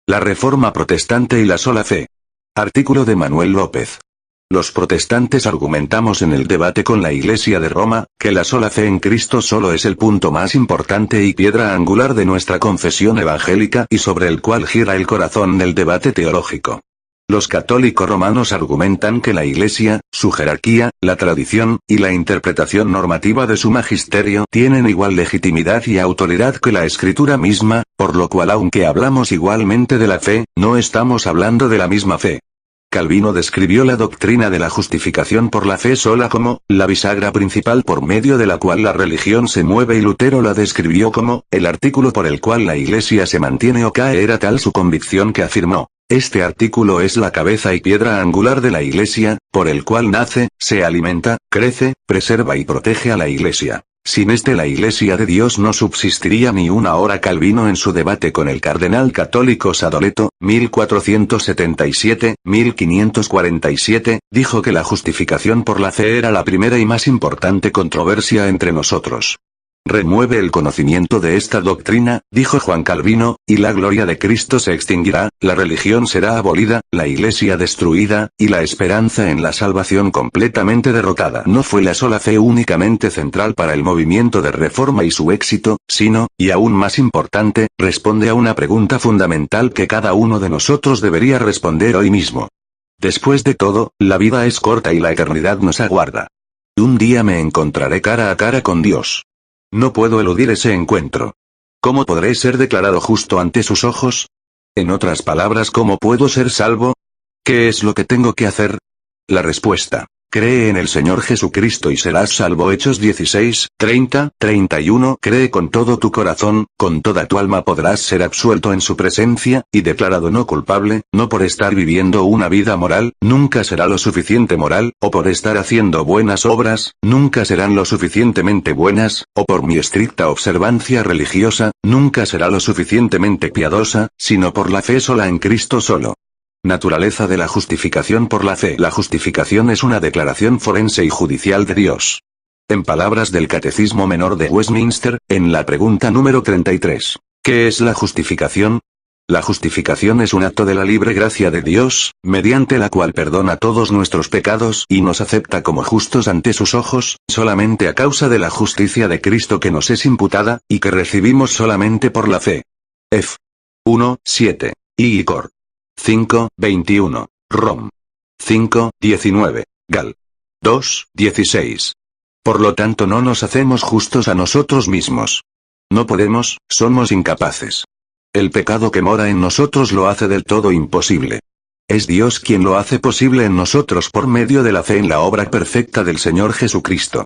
La Reforma Protestante y la sola fe. Artículo de Manuel López. Los protestantes argumentamos en el debate con la Iglesia de Roma, que la sola fe en Cristo solo es el punto más importante y piedra angular de nuestra confesión evangélica y sobre el cual gira el corazón del debate teológico. Los católicos romanos argumentan que la Iglesia, su jerarquía, la tradición, y la interpretación normativa de su magisterio tienen igual legitimidad y autoridad que la Escritura misma, por lo cual aunque hablamos igualmente de la fe, no estamos hablando de la misma fe. Calvino describió la doctrina de la justificación por la fe sola como, la bisagra principal por medio de la cual la religión se mueve y Lutero la describió como, el artículo por el cual la Iglesia se mantiene o cae. Era tal su convicción que afirmó: este artículo es la cabeza y piedra angular de la Iglesia, por el cual nace, se alimenta, crece, preserva y protege a la Iglesia. Sin este la Iglesia de Dios no subsistiría ni una hora. Calvino en su debate con el cardenal católico Sadoleto, 1477-1547, dijo que la justificación por la fe era la primera y más importante controversia entre nosotros. Remueve el conocimiento de esta doctrina, dijo Juan Calvino, y la gloria de Cristo se extinguirá, la religión será abolida, la Iglesia destruida, y la esperanza en la salvación completamente derrotada. No fue la sola fe únicamente central para el movimiento de reforma y su éxito, sino, y aún más importante, responde a una pregunta fundamental que cada uno de nosotros debería responder hoy mismo. Después de todo, la vida es corta y la eternidad nos aguarda. Un día me encontraré cara a cara con Dios. No puedo eludir ese encuentro. ¿Cómo podré ser declarado justo ante sus ojos? En otras palabras, ¿cómo puedo ser salvo? ¿Qué es lo que tengo que hacer? La respuesta: cree en el Señor Jesucristo y serás salvo. Hechos 16, 30, 31. Cree con todo tu corazón, con toda tu alma podrás ser absuelto en su presencia, y declarado no culpable, no por estar viviendo una vida moral, nunca será lo suficiente moral, o por estar haciendo buenas obras, nunca serán lo suficientemente buenas, o por mi estricta observancia religiosa, nunca será lo suficientemente piadosa, sino por la fe sola en Cristo solo. Naturaleza de la justificación por la fe. La justificación es una declaración forense y judicial de Dios. En palabras del Catecismo Menor de Westminster, en la pregunta número 33, ¿qué es la justificación? La justificación es un acto de la libre gracia de Dios, mediante la cual perdona todos nuestros pecados y nos acepta como justos ante sus ojos, solamente a causa de la justicia de Cristo que nos es imputada, y que recibimos solamente por la fe. F. 1, 7. I. Cor. 5, 21. Rom. 5, 19. Gal. 2, 16. Por lo tanto no nos hacemos justos a nosotros mismos. No podemos, somos incapaces. El pecado que mora en nosotros lo hace del todo imposible. Es Dios quien lo hace posible en nosotros por medio de la fe en la obra perfecta del Señor Jesucristo.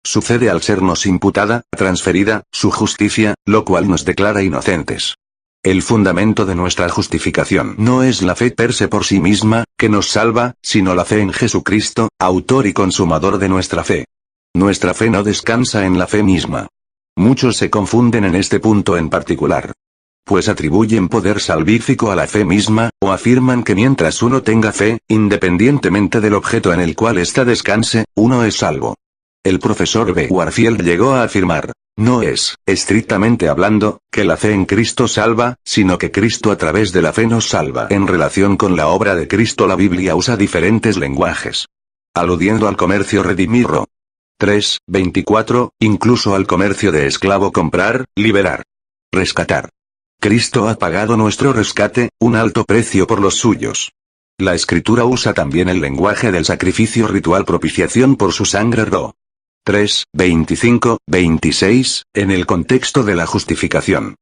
Sucede al sernos imputada, transferida, su justicia, lo cual nos declara inocentes. El fundamento de nuestra justificación no es la fe per se por sí misma, que nos salva, sino la fe en Jesucristo, autor y consumador de nuestra fe. Nuestra fe no descansa en la fe misma. Muchos se confunden en este punto en particular. Pues atribuyen poder salvífico a la fe misma, o afirman que mientras uno tenga fe, independientemente del objeto en el cual ésta descanse, uno es salvo. El profesor B. Warfield llegó a afirmar: no es, estrictamente hablando, que la fe en Cristo salva, sino que Cristo a través de la fe nos salva. En relación con la obra de Cristo la Biblia usa diferentes lenguajes. Aludiendo al comercio redimiro. 3, 24, incluso al comercio de esclavo comprar, liberar. Rescatar. Cristo ha pagado nuestro rescate, un alto precio por los suyos. La Escritura usa también el lenguaje del sacrificio ritual propiciación por su sangre Ro. 3, 25, 26, en el contexto de la justificación.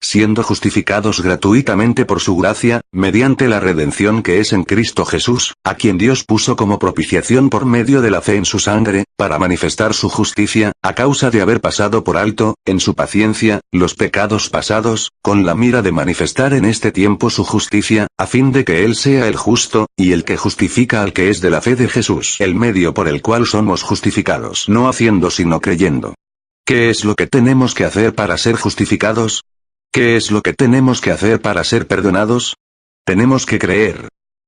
Siendo justificados gratuitamente por su gracia, mediante la redención que es en Cristo Jesús, a quien Dios puso como propiciación por medio de la fe en su sangre, para manifestar su justicia, a causa de haber pasado por alto, en su paciencia, los pecados pasados, con la mira de manifestar en este tiempo su justicia, a fin de que Él sea el justo, y el que justifica al que es de la fe de Jesús, el medio por el cual somos justificados, no haciendo sino creyendo. ¿Qué es lo que tenemos que hacer para ser justificados? ¿Qué es lo que tenemos que hacer para ser perdonados? Tenemos que creer.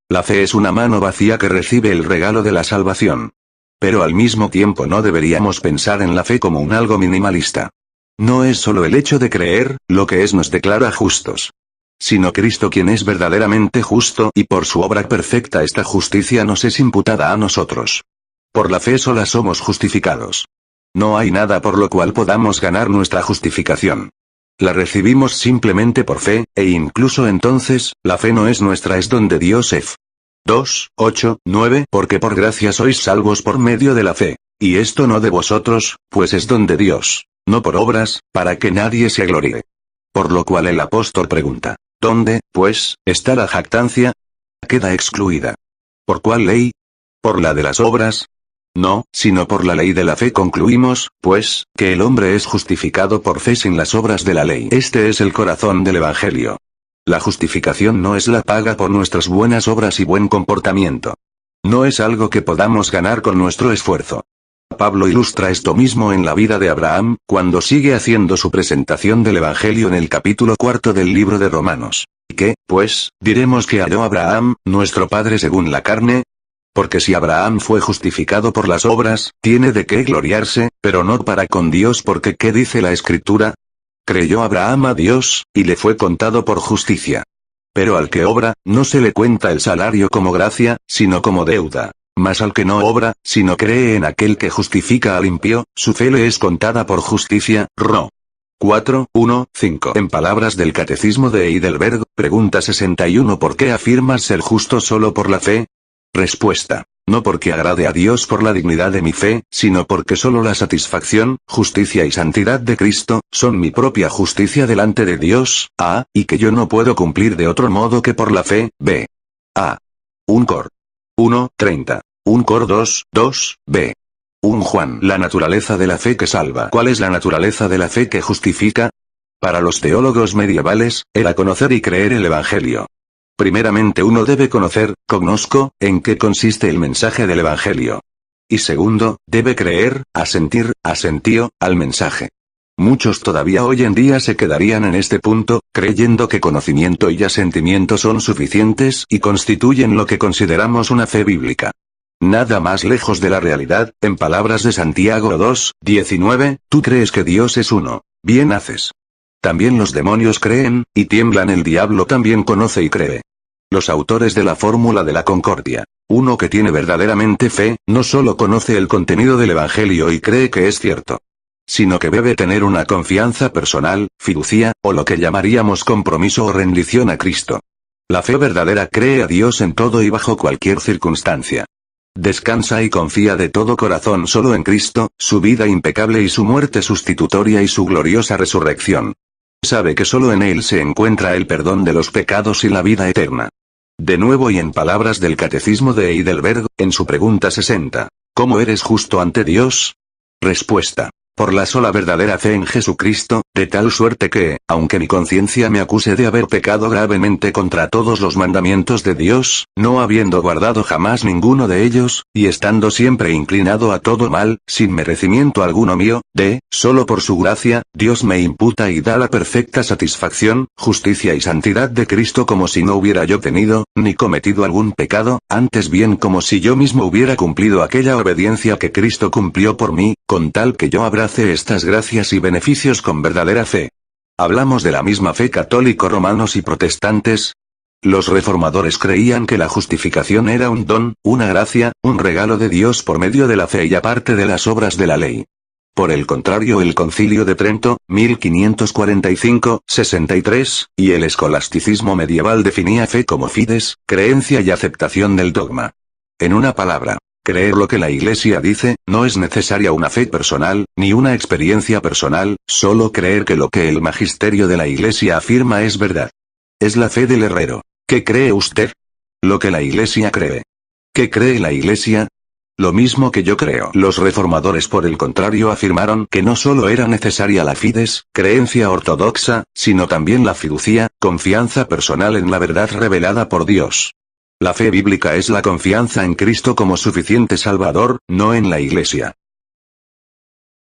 La fe es una mano vacía que recibe el regalo de la salvación. Pero al mismo tiempo no deberíamos pensar en la fe como un algo minimalista. No es solo el hecho de creer, lo que nos declara justos. sino Cristo quien es verdaderamente justo y por su obra perfecta esta justicia nos es imputada a nosotros. Por la fe sola somos justificados. No hay nada por lo cual podamos ganar nuestra justificación. La recibimos simplemente por fe, e incluso entonces, la fe no es nuestra, es don de Dios. 2:8-9 Porque por gracia sois salvos por medio de la fe. Y esto no de vosotros, pues es don de Dios, no por obras, para que nadie se gloríe. Por lo cual el apóstol pregunta, ¿dónde, pues, está la jactancia? Queda excluida. ¿Por cuál ley? ¿Por la de las obras? No, sino por la ley de la fe concluimos, pues, que el hombre es justificado por fe sin las obras de la ley. Este es el corazón del Evangelio. La justificación no es la paga por nuestras buenas obras y buen comportamiento. No es algo que podamos ganar con nuestro esfuerzo. Pablo ilustra esto mismo en la vida de Abraham, cuando sigue haciendo su presentación del Evangelio en el capítulo 4 del libro de Romanos. ¿Qué, pues, diremos que halló Abraham, nuestro padre según la carne? Porque si Abraham fue justificado por las obras, tiene de qué gloriarse, pero no para con Dios, porque ¿qué dice la Escritura? Creyó Abraham a Dios, y le fue contado por justicia. Pero al que obra, no se le cuenta el salario como gracia, sino como deuda. Mas al que no obra, sino cree en aquel que justifica al impío, su fe le es contada por justicia. Ro. 4:1-5 En palabras del Catecismo de Heidelberg, pregunta 61 ¿por qué afirmas ser justo solo por la fe? Respuesta. No porque agrade a Dios por la dignidad de mi fe, sino porque solo la satisfacción, justicia y santidad de Cristo, son mi propia justicia delante de Dios, a, y que yo no puedo cumplir de otro modo que por la fe, b. A. 1 Cor. 1:30. 1 Cor 2:2, b. 1 Juan. La naturaleza de la fe que salva. ¿Cuál es la naturaleza de la fe que justifica? Para los teólogos medievales, era conocer y creer el Evangelio. Primeramente uno debe conocer, cognosco, en qué consiste el mensaje del Evangelio. Y segundo, debe creer, asentir, asentío, al mensaje. Muchos todavía hoy en día se quedarían en este punto, creyendo que conocimiento y asentimiento son suficientes y constituyen lo que consideramos una fe bíblica. Nada más lejos de la realidad, en palabras de Santiago 2:19, tú crees que Dios es uno, bien haces. También los demonios creen, y tiemblan. El diablo también conoce y cree. Los autores de la fórmula de la concordia. Uno que tiene verdaderamente fe, no solo conoce el contenido del Evangelio y cree que es cierto, sino que debe tener una confianza personal, fiducia, o lo que llamaríamos compromiso o rendición a Cristo. La fe verdadera cree a Dios en todo y bajo cualquier circunstancia. Descansa y confía de todo corazón solo en Cristo, su vida impecable y su muerte sustitutoria y su gloriosa resurrección. Sabe que solo en Él se encuentra el perdón de los pecados y la vida eterna. De nuevo y en palabras del Catecismo de Heidelberg, en su pregunta 60, ¿cómo eres justo ante Dios? Respuesta. Por la sola verdadera fe en Jesucristo, de tal suerte que, aunque mi conciencia me acuse de haber pecado gravemente contra todos los mandamientos de Dios, no habiendo guardado jamás ninguno de ellos, y estando siempre inclinado a todo mal, sin merecimiento alguno mío, solo por su gracia, Dios me imputa y da la perfecta satisfacción, justicia y santidad de Cristo como si no hubiera yo tenido, ni cometido algún pecado, antes bien como si yo mismo hubiera cumplido aquella obediencia que Cristo cumplió por mí, con tal que yo abrace estas gracias y beneficios con verdadera fe. ¿Hablamos de la misma fe católico romanos y protestantes? Los reformadores creían que la justificación era un don, una gracia, un regalo de Dios por medio de la fe y aparte de las obras de la ley. Por el contrario, el Concilio de Trento, 1545-63, y el escolasticismo medieval definía fe como fides, creencia y aceptación del dogma. En una palabra, creer lo que la Iglesia dice, no es necesaria una fe personal, ni una experiencia personal, solo creer que lo que el magisterio de la Iglesia afirma es verdad. Es la fe del herrero. ¿Qué cree usted? Lo que la Iglesia cree. ¿Qué cree la Iglesia? Lo mismo que yo creo. Los reformadores por el contrario afirmaron que no solo era necesaria la fides, creencia ortodoxa, sino también la fiducia, confianza personal en la verdad revelada por Dios. La fe bíblica es la confianza en Cristo como suficiente Salvador, no en la Iglesia.